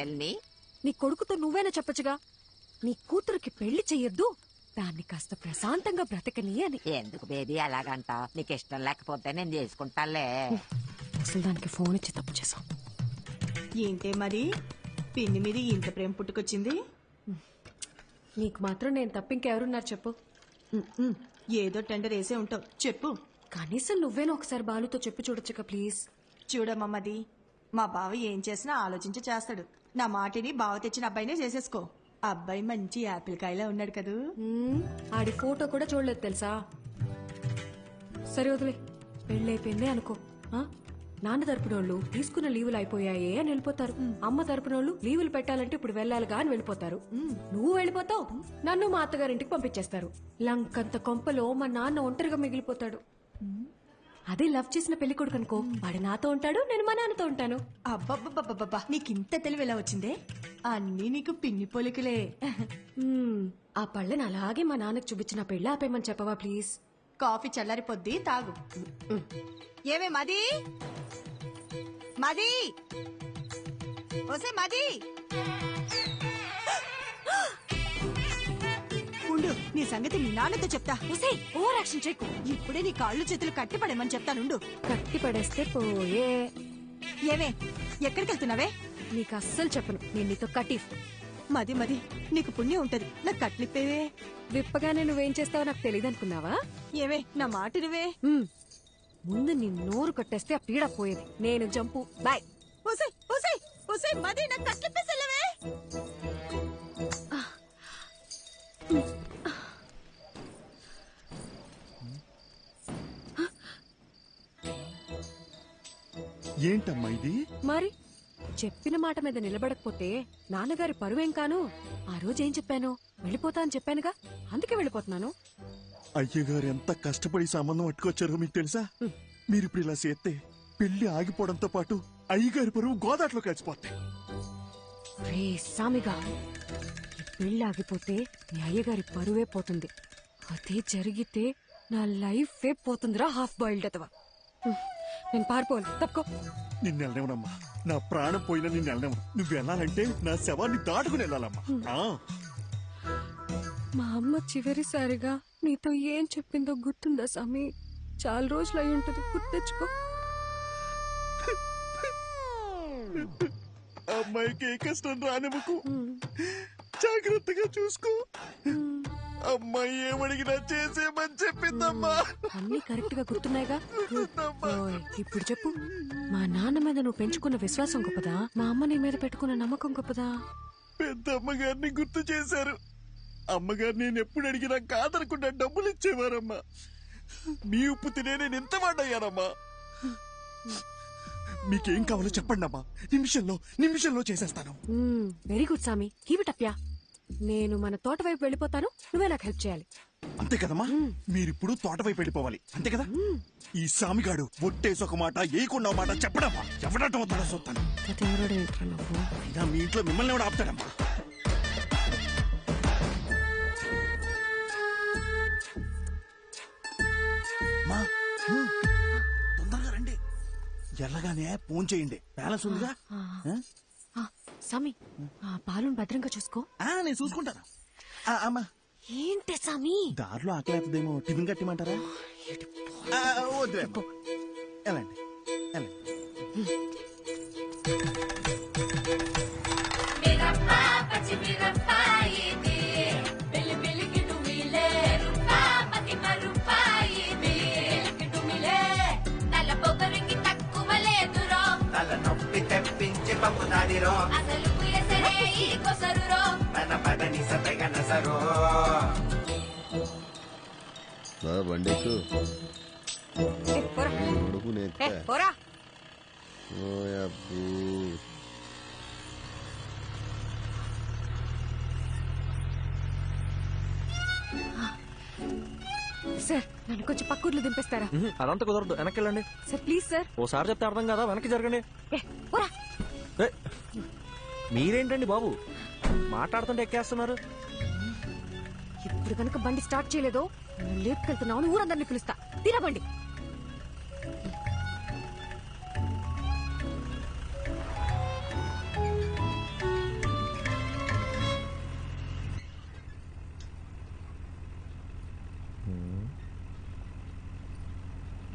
చెల్లి? నీ కొడుకుతో నువ్వేనా చెప్పచ్చుగా, నీ కూతురికి పెళ్లి చెయ్యొద్దు, దాన్ని కాస్త ప్రశాంతంగా బ్రతకని అని. ఎందుకు బేబీ అలాగంట? నీకు ఇష్టం లేకపోతే నేను చేసుకుంటాలే. అసలు దానికి ఫోన్ ఇచ్చి తప్పు చేసాం. ఏంటే మరి పిన్ని మీద ఇంత ప్రేమ పుట్టుకొచ్చింది? నీకు మాత్రం నేను తప్ప ఇంకెవరున్నారు చెప్పు. ఏదో టెండర్ వేసే ఉంటావు, చెప్పు. కనీసం నువ్వేనా ఒకసారి బాలుతో చెప్పి చూడొచ్చుగా ప్లీజ్. చూడమ్మది, మా బావ ఏం చేసినా ఆలోచించి చేస్తాడు. నా మాటిని బావ తెచ్చిన అబ్బాయినే చేసేసుకో. అబ్బాయి మంచి యాపిల్ కాయలా ఉన్నాడు కదూ. ఆడి ఫోటో కూడా చూడలేదు తెలుసా. సరే వదిలే, పెళ్ళైపోయింది అనుకో. నాన్న తరపునోళ్ళు తీసుకున్న లీవులు అయిపోయాయే అని వెళ్ళిపోతారు. అమ్మ తరపునోళ్ళు లీవులు పెట్టాలంటే ఇప్పుడు వెళ్ళాలిగా అని వెళ్ళిపోతారు. నువ్వు వెళ్ళిపోతావు, నన్ను మా అత్తగారింటికి పంపించేస్తారు. లంకంత కొంపలో మా నాన్న ఒంటరిగా మిగిలిపోతాడు. అదే లవ్ చేసిన పెళ్లి కొడుకు అనుకో, వాడు నాతో ఉంటాడు, నేను మా నాన్నతో ఉంటాను. అబ్బబ్బబ్బబ్బబ్బా, నీకింత తెలివి ఎలా వచ్చిందే? అన్నీ నీకు పిన్ని పోలికలే. ఆ పళ్ళని అలాగే మా నాన్నకు చూపించిన పెళ్ళి ఆపేయమని చెప్పవా ప్లీజ్. కాఫీ చల్లారిపోద్ది, తాగు. ఏమే మది మది ఓసే మది, ఉండు, నీ సంగతి మీ నాన్నతో చెప్తా. ఓవర్ యాక్షన్ చేయకు. ఇప్పుడే నీ కాళ్ళు చేతులు కట్టిపడేమని చెప్తానుండు. కట్టి పడేస్తే పోయే. ఏమే ఎక్కడికి వెళ్తున్నావే? నీకు అస్సలు చెప్పను, నేను నీతో కటీఫ్. మది మది, నీకు పుణ్యం ఉంటది, నాకు కట్లిప్పేవే. విప్పగానే నువ్వేం చేస్తావో నాకు తెలియదు అనుకున్నావా? ఏవే నా మాట నువ్వే. ముందు నీ నోరు కట్టేస్తే ఆ పీడ పోయేది. నేను జంపు, బాయ్. ఓసే ఓసే ఓసే మది, నాకు కట్లిప్పేసెళ్ళవే. ఏంటమ్మా ఇది? మరి చెప్పిన మాట మీద నిలబడకపోతే నాన్నగారి పరువేం కాను. ఆ రోజు ఏం చెప్పాను? వెళ్ళిపోతా అని చెప్పానుగా, అందుకే వెళ్ళిపోతున్నాను. అయ్యగారు ఎంత కష్టపడి సంబంధం పట్టుకొచ్చారో మీకు తెలుసా? మీరిప్పుడు ఇలా చేస్తే పెళ్లి ఆగిపోవడంతో పాటు అయ్యగారి పరువు గోదాట్లో కలిసిపోతాయి. రే సామిగా, ఈ పెళ్లి ఆగిపోతే నీ అయ్యగారి పరువే పోతుంది. అదే జరిగితే నా లైఫే పోతుందిరా, హాఫ్ బాయిల్డ్ అతవా. నేను పారిపోవాలి, తప్పుకో. నిన్ను వెళ్ళనివ్వనమ్మా, నా ప్రాణం పోయినా నిన్ను వెళ్ళనివ్వను. నువ్వు వెళ్ళాలంటే నా శవాన్ని దాటుకుని వెళ్ళాలమ్మా. మా అమ్మ చివరిసారిగా నీతో ఏం చెప్పిందో గుర్తుందా సామి? చాలా రోజులు అయి ఉంటది, గుర్తెచ్చుకో. అమ్మాయికి ఏ కష్టం రానివ్వకు, జాగ్రత్తగా చూసుకో. అమ్మాయి ఏమడిగినా చేసేమని చెప్పిందమ్మా. అన్ని కరెక్ట్ గా గుర్తున్నాయిగా. ఇప్పుడు చెప్పు, మా నాన్న మీద నువ్వు పెంచుకున్న విశ్వాసం గొప్పదా, మా అమ్మ నీ మీద పెట్టుకున్న నమ్మకం గొప్పదా? పెద్ద అమ్మగారిని గుర్తు చేశారు. అమ్మగారు నేను ఎప్పుడు అడిగినా కాదనకుండా డబ్బులు ఇచ్చేవారమ్మా. మీ ఉప్పు తినే నేను ఎంత వాడయ్యానమ్మా. మీకేం కావాలో చెప్పండి అమ్మా, నిమిషంలో చేసేస్తాను. వెరీ గుడ్ సామి, కీప్ ఇట్ అప్ యా. నేను మన తోట వైపు వెళ్ళిపోతాను, నువ్వే నాకు హెల్ప్ చేయాలి. అంతే కదమ్మా? మీరిప్పుడు తోట వైపు వెళ్ళిపోవాలి, అంతే కదా? ఈ సామిగాడు ఒట్టేసి ఒక మాట ఏయకుండా మాట చెప్పడమ్మా, ఎవడటం అవుతాడో చూస్తాను. అయినా మీ ఇంట్లో మిమ్మల్ని ఎవడు ఆపుతాడమ్మా? తొందరగా రండి, ఎల్లగానే ఫోన్ చేయండి, బ్యాలెన్స్ ఉందిగా. సామి, పాలను భద్రంగా చూసుకో. నేను చూసుకుంటాను. అమ్మా ఏంటి సామి, దారిలో ఆకలేతదేమో, టిఫిన్ కట్టిమంటారా? వద్దులే, వెళ్ళండి వెళ్ళండి. బండికు సార్, నన్ను కొంచెం పక్కూర్లు దింపేస్తారా? అదంతా కుదరదు, వెనక్కి వెళ్ళండి. Sir please sir. ఓసారి చెప్తే అర్థం కదా, వెనక్కి జరగండి. మీరేంటండి బాబు మాట్లాడుతుంటే ఎక్కేస్తున్నారు? ఇప్పుడు కనుక బండి స్టార్ట్ చేయలేదో లేపుకెళ్తున్నావు, ఊరందరినీ పిలుస్తా. తీరబండి.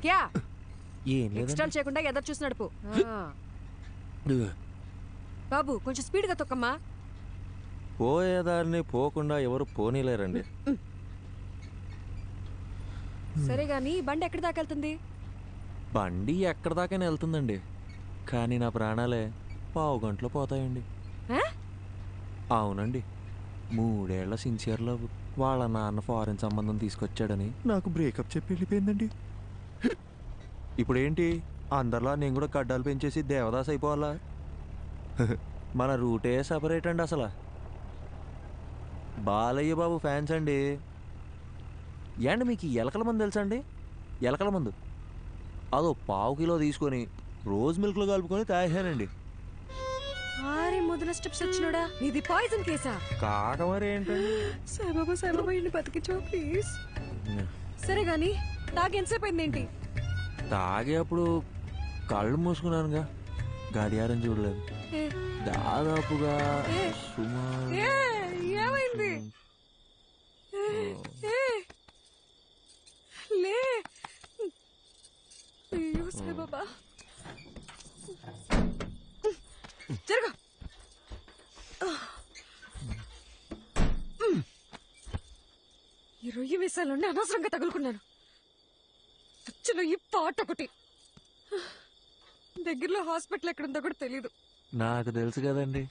క్యా ఏం లేదు ఎక్స్ట్రా చేయకుండా ఎదరు చూసి నడుపు బాబు కొంచెం స్పీడ్ గా తొక్కమ్మా. పోయేదారిని పోకుండా ఎవరు పోనీలేరండి. సరే గాని బండి ఎక్కడి దాకా వెళ్తుంది? బండి ఎక్కడ దాకా వెళ్తుందండి, కానీ నా ప్రాణాలే 15 గంటలో పోతాయండి. ఆ? అవునండి, 3 ఏళ్ల సిన్సియర్ లవ్ వాళ్ళ నాన్న ఫారెన్ సంబంధం తీసుకొచ్చాడని నాకు బ్రేకప్ చెప్పి వెళ్ళిపోయిందండి. ఇప్పుడేంటి అందరిలా నేను కూడా గడ్డాలు పెంచేసి దేవదాస్ అయిపోవాలా? మన రూటే సపరేట్ అండి. అసలు బాలయ్య బాబు ఫ్యాన్స్ అండి. ఏండి మీకు ఎలకల మందు తెలుసా అండి? ఎలకల మందు అదో 1/2 కిలో తీసుకొని రోజ్ మిల్క్లో కలుపుకొని తాగానండి. ఆరే మొదల స్టెప్స్ వచ్చినోడా, ఇది పాయిజన్ కేసా? కాక మరి ఏంటండి? సాయిబాబా ఇంటి బతికించో ప్లీజ్. సరే గాని తాగి ఎంతసేపు అయిందేంటి? తాగేప్పుడు కళ్ళు మూసుకున్నానుగా, గడియారం చూడలేదు. ఏ, దాదాపుగా ఏ, సుమారు ఏ, ఏమైంది? ఏ, ఏ, లే. అయ్యో సాయిబాబా, జరగ. ఈ రొయ్యి వేసాలండి అనవసరంగా తగులుకున్నాను. చచ్చిన ఈ పాట ఒకటి. దగ్గరలో హాస్పిటల్ ఎక్కడుందో కూడా తెలీదు. నాకు తెలుసు కదండి,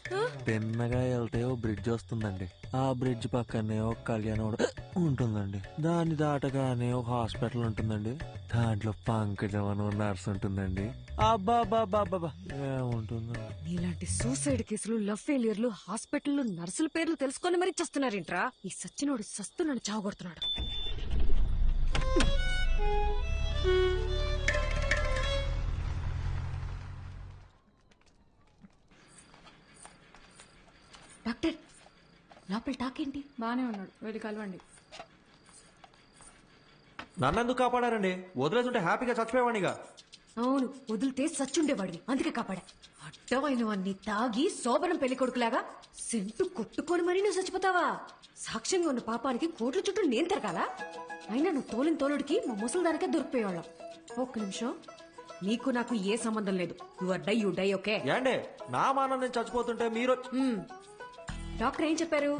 తిన్నగా వెళ్తే ఓ బ్రిడ్జ్ వస్తుందండి. ఆ బ్రిడ్జ్ పక్కనే ఒక కళ్యాణం ఉంటుందండి. దాన్ని దాటగానే ఒక హాస్పిటల్ ఉంటుందండి. దాంట్లో పంకజం అని నర్స్ ఉంటుందండి. అబ్బా ఏముంటుందండి. నీలాంటి సూసైడ్ కేసులు, లవ్ ఫెయిలియర్లు, హాస్పిటల్ నర్సుల పేర్లు తెలుసుకొని మరీ చస్తున్నారేంట్రా? ఈ సచ్చినోడు సస్తున్నాడు, చావగొడుతున్నాడు. డాక్టర్, లోపల టాకేంటి? బానే ఉన్నాడు, వెళ్ళి కలవండి. నన్నెందుకు కాపాడారండి? వదిలేసుంటే హ్యాపీగా చచ్చిపోయేవాడిగా. అవును, వదిలితే సచ్చుండేవాడివి, అందుకే కాపాడా. అడ్డమైనవన్నీ తాగి శోభనం పెళ్లి కొడుకులాగా సెంటు కొట్టుకొని మరీ నువ్వు చచ్చిపోతావా? సాక్ష్యంగా ఉన్న పాపానికి కోట్ల చుట్టూ నేను తిరగాలా? అయినా నువ్వు తోలిన తోలుడికి మా ముసలిదానికే దొరికిపోయేవాళ్ళం. ఒక్క నిమిషం, నీకు నాకు ఏ సంబంధం లేదు. You die okay? ఏండే నా మానం నేను చచ్చిపోతుంటే మీరు డాక్టర్ ఏం చెప్పారు?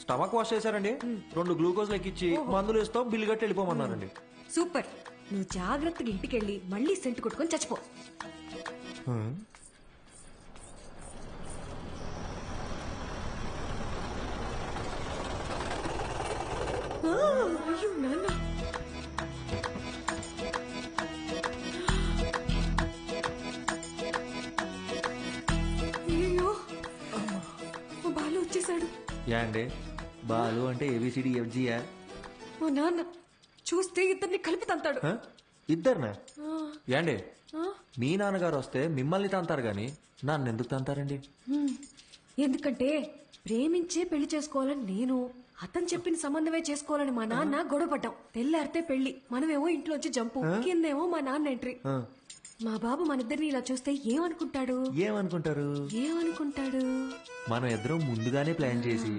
స్టమక్ వాష్ చేశారండి. 2 గ్లూకోజ్ లెక్కిచ్చి మందులు ఇస్తాం, బిల్లు కట్టి వెళ్ళిపోమన్నారండి. సూపర్. నువ్వు జాగ్రత్తగా ఇంటికెళ్ళి మళ్ళీ సెంటు కొట్టుకొని చచ్చిపో. అయ్యో నాన్న, అయ్యో మా బాలు వచ్చేసాడు. ఏండి బాలు అంటే ABCD FGయా? మా నాన్న చూస్తే ఇద్దరిని కలిపి తంతాడు. ఇద్దరినా? ఏండి మీ నాన్నగారు వస్తే మిమ్మల్ని తంతారు గాని నన్ను ఎందుకు తంతారండి? ఎందుకంటే ప్రేమించే పెళ్లి చేసుకోవాలని నేను, అతను చెప్పిన సంబంధమే చేసుకోవాలని మా నాన్న గొడవపడ్డాం. తెల్లారితే పెళ్లి, మనమేమో ఇంట్లోంచి జంపు, కిందేమో మా నాన్న ఎంట్రీ. మా బాబు మన ఇద్దరిని ఇలా చూస్తే ఏమనుకుంటాడు? ఏమనుకుంటాడు? మనం ఇద్దరం ముందుగానే ప్లాన్ చేసి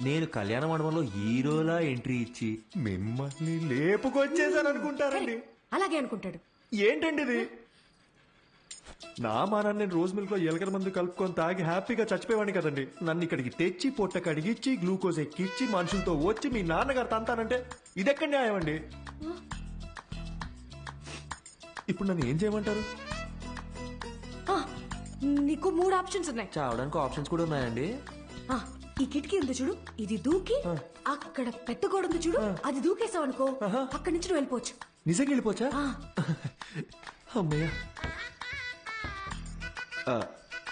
నేను కళ్యాణ మండపంలో హీరోలా ఎంట్రీ ఇచ్చి మిమ్మల్ని లేపుకొచ్చేసాను అనుకుంటారండి. అలాగే అనుకుంటాడు. ఏంటండి ఇది? నా మానాన్ని నేను రోజ్ మిల్క్ లో ఎలకల మందు కలుపుకొని తాగి హ్యాపీగా చచ్చిపోయేవాడిని కదండి. నన్ను ఇక్కడికి తెచ్చి పొట్ట కడిగిచ్చి గ్లూకోజ్ ఎక్కిచ్చి మనుషులతో వచ్చి మీ నాన్నగారు తంతానంటే ఇదెక్కడ న్యాయం అండి? ఇప్పుడు నన్ను ఏం చేయమంటారు? నీకు 3 ఆప్షన్స్ ఉన్నాయి. చావడానికి ఆప్షన్స్ కూడా ఉన్నాయండి. ఈ కిటికీ ఉంది చూడు, ఇది దూకి అక్కడ పెద్ద గోడ ఉంది చూడు, అది దూకేసావు అనుకో, అక్కడి నుంచి నువ్వు వెళ్ళిపోవచ్చు. నిజంగా వెళ్ళిపోవచ్చా? అమ్మయ్య,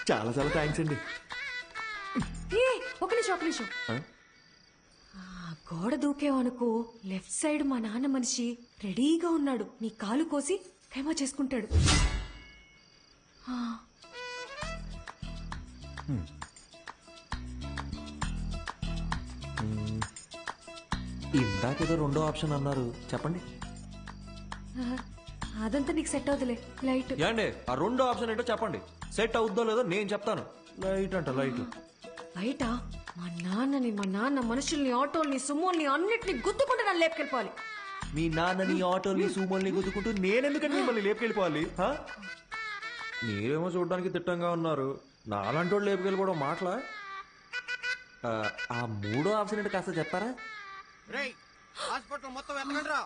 చాలా చాలా థ్యాంక్స్ అండి. ఒక నిమిషం. గోడ దూకేవు అనుకో, లెఫ్ట్ సైడ్ మా నాన్న మనిషి రెడీగా ఉన్నాడు. నీ కాలు కోసి ఖైమా చేసుకుంటాడు. ఇందాకేదో 2వ ఆప్షన్ అన్నారు, చెప్పండి. అదంతా నీకు సెట్ అవుతులే. లైట్ ఏండి ఆ 2వ ఆప్షన్ ఏంటో చెప్పండి. సెట్ అవుద్దో లేదో నేను చెప్తాను. లైట్ అంట, లైట్. బయట మా నాన్న మనుషుల్ని, ఆటోల్ని, సుమోల్ని అన్నిటిని గుద్దుకుంటే నన్ను లేపుకెళ్ళిపోవాలి. మీ నాన్నని ఆటోని సూమోల్ని గుద్దుకుంటూ నేనెందుకంటే మిమ్మల్ని లేపుకెళ్ళిపోవాలి హా? మీరేమో చూడడానికి తిట్టంగా ఉన్నారు నాలాంటి వాళ్ళు లేపుకెళ్ళిపోవడం మాటలా ఆ మూడో ఆప్షన్ ఏంటో కాస్త చెప్తారా హాస్పిటల్ మొత్తం వెళ్ళండిరా.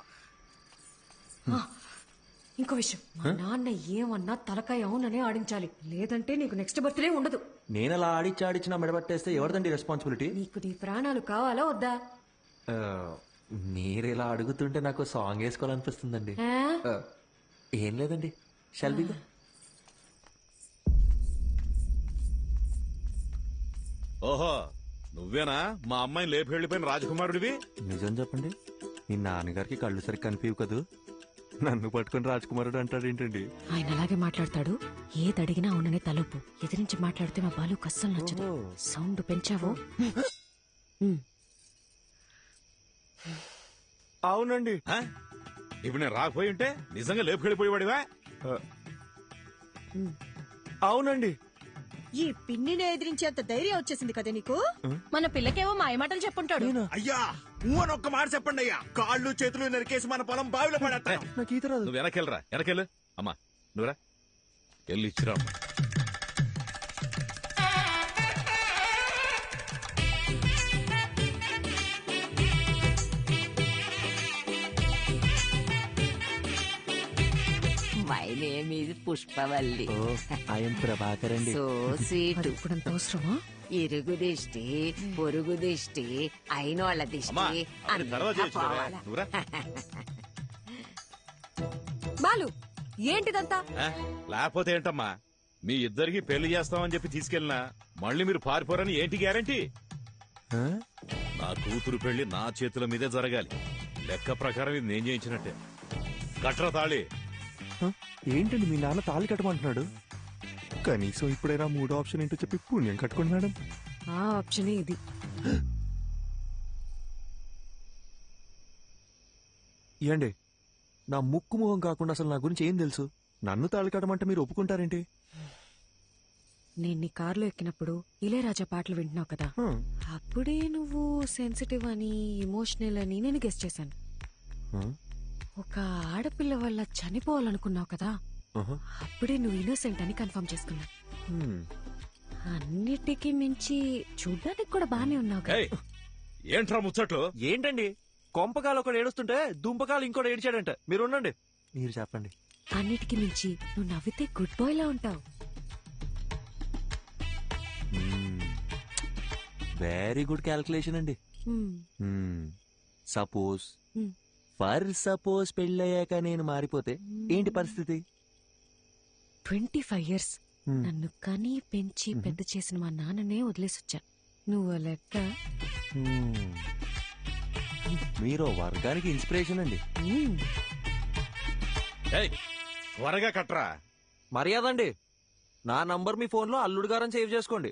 ఇంకో విషయం మా నాన్న ఏమన్నా తలకాయ అవుననే ఆడించాలి లేదంటే నీకు నెక్స్ట్ బర్త్డే ఉండదు. నేను అలా ఆడిచ్చి మెడబట్టేస్తే ఎవరిదండి రెస్పాన్సిబిలిటీ? నీకు నీ ప్రాణాలు కావాలా వద్దా? మీరు ఇలా అడుగుతుంటే నాకు సాంగ్ వేసుకోవాలనిపిస్తుందండి. ఆ? ఏం లేదండి షల్బిగా ఓహో నువ్వేనా మా అమ్మాయిని లేపి వెళ్ళిపోయిన రాజకుమారుడివి? నిజం చెప్పండి మీ నాన్నగారికి కళ్ళు సరిగ్గా కనిపించవు కదూ నన్ను పట్టుకుని రాజకుమారుడు అంటాడు ఏంటండి? ఆయన అలాగే మాట్లాడతాడు. ఏది అడిగినా అవుననే తలుపు ఎదిరించి మాట్లాడితే మా బాలు కస్సలు నచ్చదు. సౌండ్ పెంచావో అవునండి. ఆ? ఇప్పుడు నేను రాకపోయి ఉంటే నిజంగా లేపు వెళ్ళిపోయేవాడివా? అవునండి. ఈ పిన్నిని ఎదిరించేంత ధైర్యం వచ్చేసింది కదా నీకు. మన పిల్లకేమో మాయమాటలు చెప్పుంటాడు. అయ్యా అని ఒక్క మాట చెప్పండి అయ్యా. కాళ్ళు చేతులు నరికేసి మన పొలం బావిలో పడేస్తాను. నాకు ఈత రాదు. నువ్వు వెనకెళ్ళరా, వెనకెళ్ళు. అమ్మా నువ్వురా, వెళ్ళి ఇచ్చిరా. My name is Pushpavalli. I'm Prabhakar అండి. So sweet. ఇప్పుడంత అవసరమా? ఇరుగు దిష్టి, పొరుగు దిష్టి, అయినోళ్ళ అమ్మా దిష్టి అవన్నీ తర్వాత అంతా చేయొచ్చులే. పోవాలా? నువ్వురా. బాలు ఏంటిదంతా? ఆ? లేకపోతే ఏంటమ్మా, మీ ఇద్దరికి పెళ్లి చేస్తామని చెప్పి తీసుకెళ్ళినా మళ్ళీ మీరు పారిపోరని ఏంటి గ్యారంటీ? ఆ? నా కూతురు పెళ్లి నా చేతుల మీదే జరగాలి. లెక్క ప్రకారం ఇది నేను చేయించినట్టే. కట్ర తాళి. ఆ? ఏంటండి మీ నాన్న తాళి కట్టమంటున్నాడు? కనీసం ఇప్పుడైనా మూడో ఆప్షన్ ఏంటో చెప్పి పుణ్యం కట్టుకోండి మేడం. ఆ ఆప్షనే ఇది. ఏండి నా ముక్కు ముఖం కాకుండా అసలు నా గురించి ఏం తెలుసు? నన్ను తాళి కట్టమంటే మీరు ఒప్పుకుంటారేంటి? నేను నీ కారులో ఎక్కినప్పుడు ఇళయరాజా పాటలు వింటున్నావు కదా, ఆ. అప్పుడే నువ్వు సెన్సిటివ్ అని ఎమోషనల్ అని నేను గెస్ చేశాను. ఆ? ఒక ఆడపిల్ల వల్ల చనిపోవాలనుకున్నావు కదా, ఆహా. అప్పుడే నువ్వు ఇన్నోసెంట్ అని కన్ఫర్మ్ చేసుకున్నా. హ్మ్. అన్నిటికీ మించి చూడ్డానికి కూడా బానే ఉన్నావు కదా. ఏయ్, ఏంట్రా ముచ్చట్లు? ఏంటండి కొంపకాలు ఒకడు ఏడుస్తుంటే దుంపకాలు ఇంకోటి ఏడిచాడంట. మీరు ఉండండి, మీరు చెప్పండి. అన్నిటికీ మించి నువ్వు నవ్వితే గుడ్ బాయ్ లా ఉంటావు. వెరీ గుడ్ క్యాల్కులేషన్ అండి. సపోజ్ ఫర్ పెళ్ళయ్యాక నేను మారిపోతే ఏంటి పరిస్థితి? 25 years నన్ను కని పెంచి పెద్ద చేసిన మా నాన్ననే వదిలేసొచ్చా. నువ్వు లెక్క. మీరు వర్గానికి ఇన్స్పిరేషన్ అండి. ఏయ్, త్వరగా కట్రా. మర్యాద అండి. నా నంబర్ మీ ఫోన్ లో అల్లుడు గారని సేవ్ చేసుకోండి.